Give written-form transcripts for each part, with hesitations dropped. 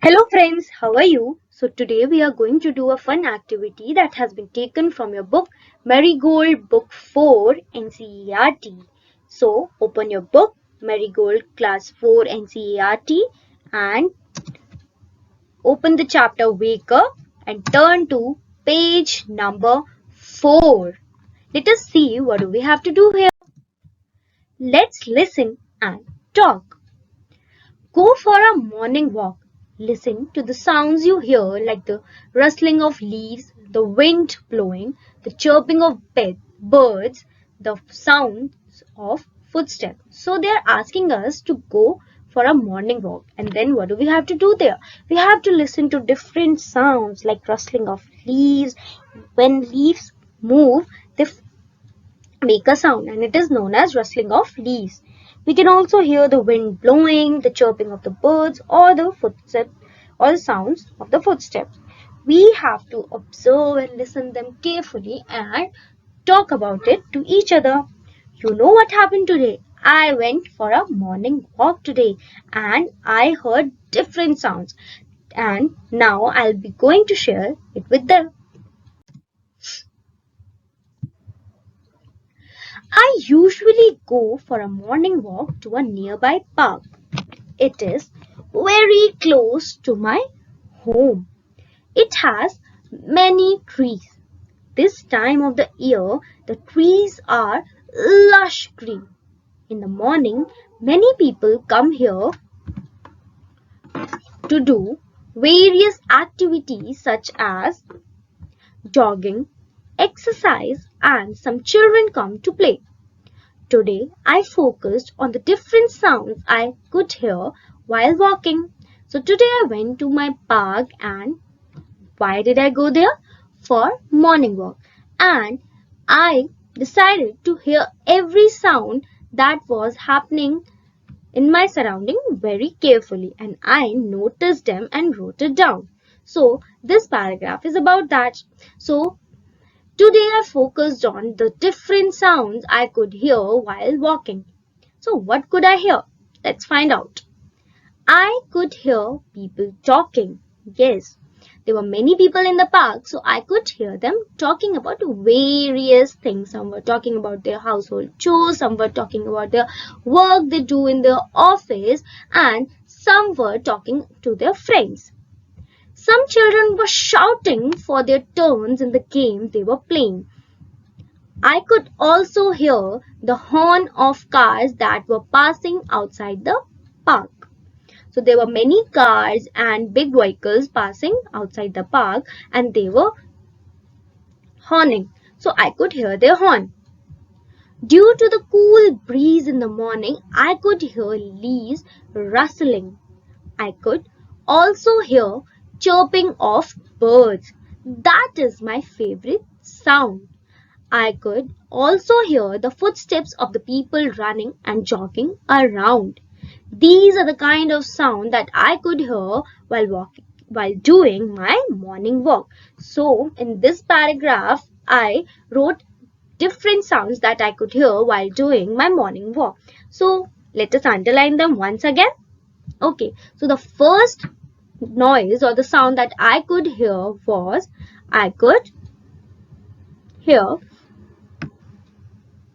Hello friends, how are you? So today we are going to do a fun activity that has been taken from your book Marigold Book 4 NCERT. So open your book Marigold Class 4 NCERT and open the chapter Wake Up and turn to page number 4. Let us see what do we have to do here. Let's listen and talk. Go for a morning walk. Listen to the sounds you hear like the rustling of leaves, the wind blowing, the chirping of birds, the sounds of footsteps. So they are asking us to go for a morning walk. And then what do we have to do there? We have to listen to different sounds like rustling of leaves. When leaves move, they make a sound and it is known as rustling of leaves. We can also hear the wind blowing, the chirping of the birds, or the footsteps, or the sounds of the footsteps. We have to observe and listen them carefully and talk about it to each other. You know what happened today? I went for a morning walk today and I heard different sounds. And now I'll be going to share it with them. I usually go for a morning walk to a nearby park. It is very close to my home. It has many trees. This time of the year, the trees are lush green. In the morning, many people come here to do various activities such as jogging, exercise, and some children come to play. Today, I focused on the different sounds I could hear while walking. So today I went to my park and why did I go there? For morning walk. And I decided to hear every sound that was happening in my surrounding very carefully and I noticed them and wrote it down. So this paragraph is about that. So today I focused on the different sounds I could hear while walking. So what could I hear? Let's find out. I could hear people talking. Yes, there were many people in the park, so I could hear them talking about various things. Some were talking about their household chores, some were talking about their work they do in their office, and some were talking to their friends. Some children were shouting for their turns in the game they were playing. I could also hear the horn of cars that were passing outside the park. So there were many cars and big vehicles passing outside the park and they were horning. So I could hear their horn. Due to the cool breeze in the morning, I could hear leaves rustling. I could also hear chirping of birds. That is my favorite sound. I could also hear the footsteps of the people running and jogging around. These are the kind of sound that I could hear while doing my morning walk. So in this paragraph, I wrote different sounds that I could hear while doing my morning walk. So let us underline them once again. Okay, so the first noise or the sound that I could hear was I could hear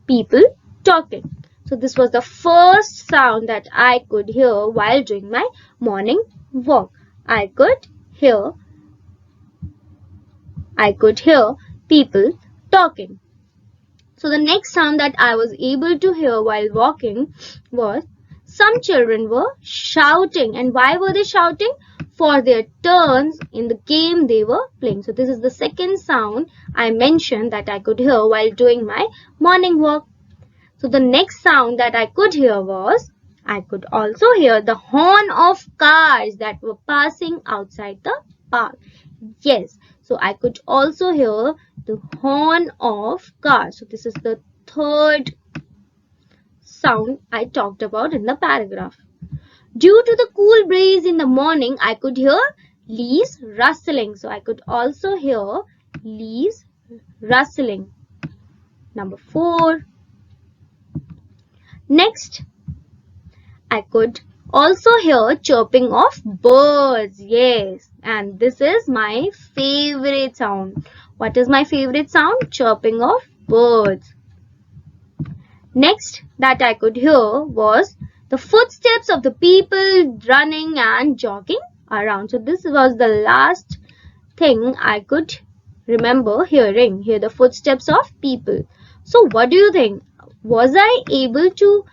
people talking. So this was the first sound that I could hear while doing my morning walk. I could hear people talking. So the next sound that I was able to hear while walking was some children were shouting. And why were they shouting? For their turns in the game they were playing. So this is the second sound I mentioned that I could hear while doing my morning walk. So the next sound that I could hear was, I could also hear the horn of cars that were passing outside the park. Yes, so I could also hear the horn of cars. So this is the third sound I talked about in the paragraph. Due to the cool breeze in the morning, I could hear leaves rustling. So I could also hear leaves rustling. Number 4. Next, I could also hear chirping of birds. Yes, and this is my favorite sound. What is my favorite sound? Chirping of birds. Next that I could hear was the footsteps of the people running and jogging around. So this was the last thing I could remember hearing. Hear the footsteps of people. So what do you think? Was I able to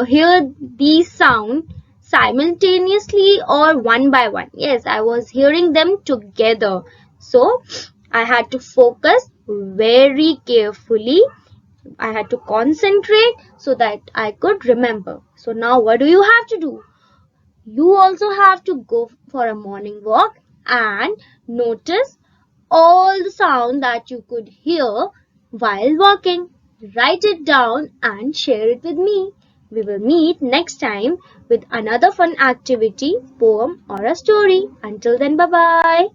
hear these sounds simultaneously or one by one? Yes, I was hearing them together. So I had to focus very carefully. I had to concentrate so that I could remember. So now what do you have to do? You also have to go for a morning walk and notice all the sound that you could hear while walking. Write it down and share it with me. We will meet next time with another fun activity, poem or a story. Until then, bye-bye.